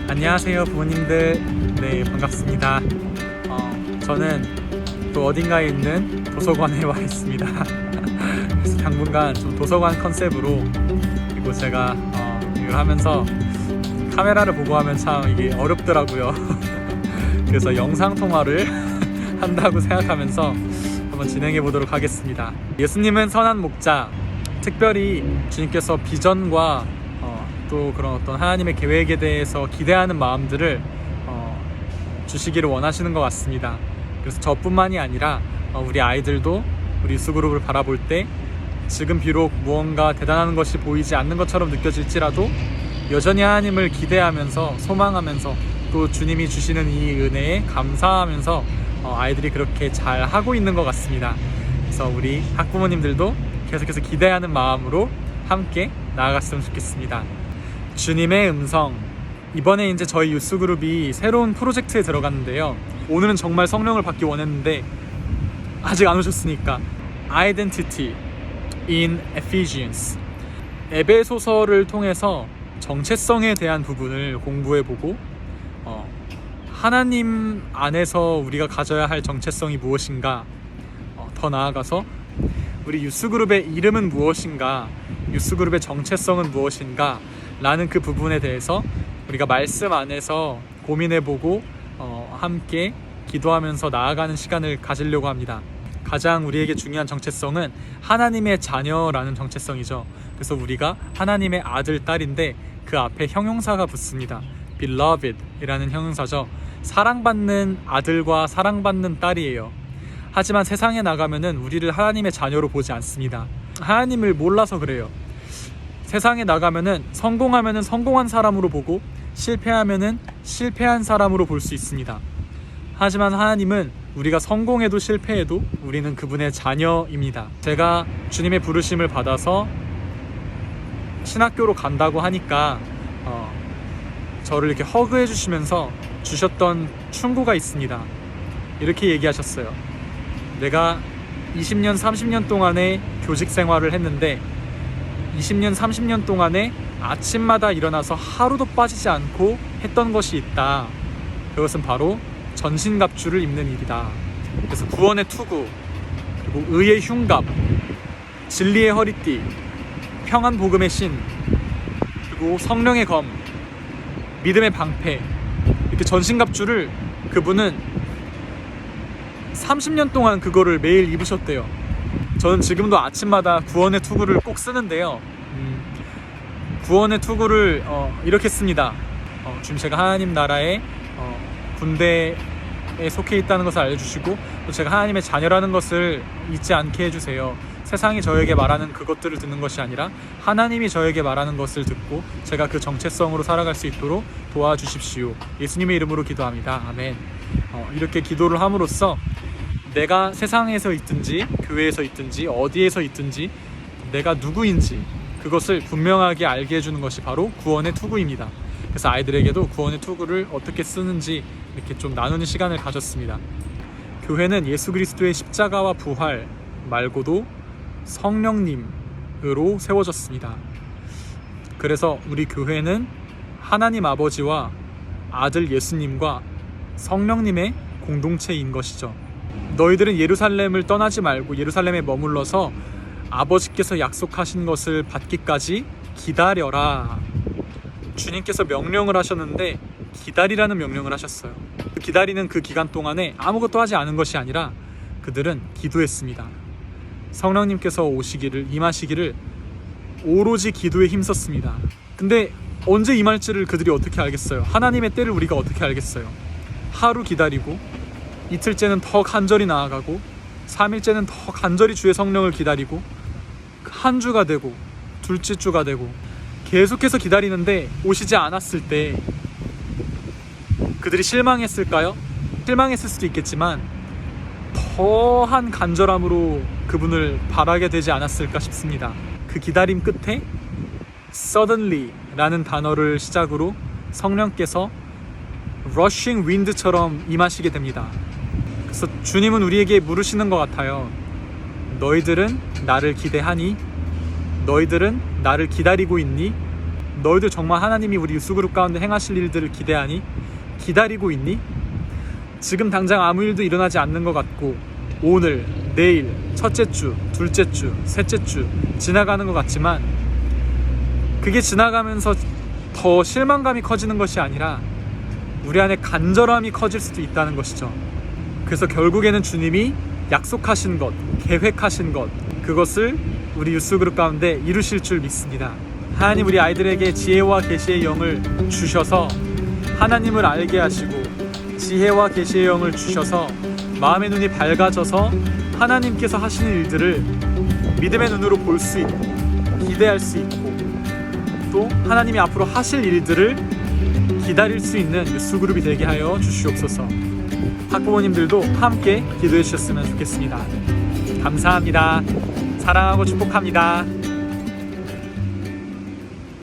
안녕하세요 부모님들. 네, 반갑습니다. 저는 또 어딘가에 있는 도서관에 와 있습니다. 그래서 당분간 좀 도서관 컨셉으로, 그리고 제가 이걸 하면서 카메라를 보고 하면 참 이게 어렵더라고요. 그래서 영상 통화를 한다고 생각하면서 한번 진행해 보도록 하겠습니다. 예수님은 선한 목자, 특별히 주님께서 비전과 또 그런 어떤 하나님의 계획에 대해서 기대하는 마음들을 주시기를 원하시는 것 같습니다. 그래서 저뿐만이 아니라 우리 아이들도 우리 유스그룹을 바라볼 때 지금 비록 무언가 대단한 것이 보이지 않는 것처럼 느껴질지라도 여전히 하나님을 기대하면서 소망하면서 또 주님이 주시는 이 은혜에 감사하면서 아이들이 그렇게 잘 하고 있는 것 같습니다. 그래서 우리 학부모님들도 계속해서 기대하는 마음으로 함께 나아갔으면 좋겠습니다. 주님의 음성, 이번에 이제 저희 유스그룹이 새로운 프로젝트에 들어갔는데요. 오늘은 정말 성령을 받기 원했는데 아직 안 오셨으니까 Identity in Ephesians, 에베소서를 통해서 정체성에 대한 부분을 공부해보고 하나님 안에서 우리가 가져야 할 정체성이 무엇인가, 더 나아가서 우리 유스그룹의 이름은 무엇인가, 유스그룹의 정체성은 무엇인가 라는 그 부분에 대해서 우리가 말씀 안에서 고민해보고 함께 기도하면서 나아가는 시간을 가지려고 합니다. 가장 우리에게 중요한 정체성은 하나님의 자녀라는 정체성이죠. 그래서 우리가 하나님의 아들, 딸인데 그 앞에 형용사가 붙습니다. Beloved 이라는 형용사죠. 사랑받는 아들과 사랑받는 딸이에요. 하지만 세상에 나가면은 우리를 하나님의 자녀로 보지 않습니다. 하나님을 몰라서 그래요. 세상에 나가면은 성공하면은 성공한 사람으로 보고 실패하면은 실패한 사람으로 볼 수 있습니다. 하지만 하나님은 우리가 성공해도 실패해도 우리는 그분의 자녀입니다. 제가 주님의 부르심을 받아서 신학교로 간다고 하니까 저를 이렇게 허그해 주시면서 주셨던 충고가 있습니다. 이렇게 얘기하셨어요. 내가 20년, 30년 동안의 교직 생활을 했는데 20년, 30년 동안에 아침마다 일어나서 하루도 빠지지 않고 했던 것이 있다. 그것은 바로 전신갑주를 입는 일이다. 그래서 구원의 투구, 그리고 의의 흉갑, 진리의 허리띠, 평안 복음의 신, 그리고 성령의 검, 믿음의 방패, 이렇게 전신갑주를 그분은 30년 동안 그거를 매일 입으셨대요. 저는 지금도 아침마다 구원의 투구를 꼭 쓰는데요. 구원의 투구를 이렇게 씁니다. 지금 제가 하나님 나라의 군대에 속해 있다는 것을 알려주시고, 또 제가 하나님의 자녀라는 것을 잊지 않게 해주세요. 세상이 저에게 말하는 그것들을 듣는 것이 아니라 하나님이 저에게 말하는 것을 듣고 제가 그 정체성으로 살아갈 수 있도록 도와주십시오. 예수님의 이름으로 기도합니다. 아멘. 이렇게 기도를 함으로써 내가 세상에서 있든지 교회에서 있든지 어디에서 있든지 내가 누구인지 그것을 분명하게 알게 해주는 것이 바로 구원의 투구입니다. 그래서 아이들에게도 구원의 투구를 어떻게 쓰는지 이렇게 좀 나누는 시간을 가졌습니다. 교회는 예수 그리스도의 십자가와 부활 말고도 성령님으로 세워졌습니다. 그래서 우리 교회는 하나님 아버지와 아들 예수님과 성령님의 공동체인 것이죠. 너희들은 예루살렘을 떠나지 말고 예루살렘에 머물러서 아버지께서 약속하신 것을 받기까지 기다려라. 주님께서 명령을 하셨는데 기다리라는 명령을 하셨어요. 기다리는 그 기간 동안에 아무것도 하지 않은 것이 아니라 그들은 기도했습니다. 성령님께서 오시기를, 임하시기를 오로지 기도에 힘썼습니다. 근데 언제 임할지를 그들이 어떻게 알겠어요? 하나님의 때를 우리가 어떻게 알겠어요? 하루 기다리고 이틀째는 더 간절히 나아가고 3일째는 더 간절히 주의 성령을 기다리고 한 주가 되고 둘째 주가 되고 계속해서 기다리는데 오시지 않았을 때 그들이 실망했을까요? 실망했을 수도 있겠지만 더한 간절함으로 그분을 바라게 되지 않았을까 싶습니다. 그 기다림 끝에 suddenly 라는 단어를 시작으로 성령께서 rushing wind처럼 임하시게 됩니다. 그래서 주님은 우리에게 물으시는 것 같아요. 너희들은 나를 기대하니? 너희들은 나를 기다리고 있니? 너희들 정말 하나님이 우리 유스그룹 가운데 행하실 일들을 기대하니? 기다리고 있니? 지금 당장 아무 일도 일어나지 않는 것 같고 오늘, 내일, 첫째 주, 둘째 주, 셋째 주 지나가는 것 같지만 그게 지나가면서 더 실망감이 커지는 것이 아니라 우리 안에 간절함이 커질 수도 있다는 것이죠. 그래서 결국에는 주님이 약속하신 것, 계획하신 것, 그것을 우리 유스그룹 가운데 이루실 줄 믿습니다. 하나님 우리 아이들에게 지혜와 계시의 영을 주셔서 하나님을 알게 하시고 지혜와 계시의 영을 주셔서 마음의 눈이 밝아져서 하나님께서 하시는 일들을 믿음의 눈으로 볼 수 있고 기대할 수 있고 또 하나님이 앞으로 하실 일들을 기다릴 수 있는 유스그룹이 되게 하여 주시옵소서. 학부모님들도 함께 기도해 주셨으면 좋겠습니다. 감사합니다. 사랑하고 축복합니다.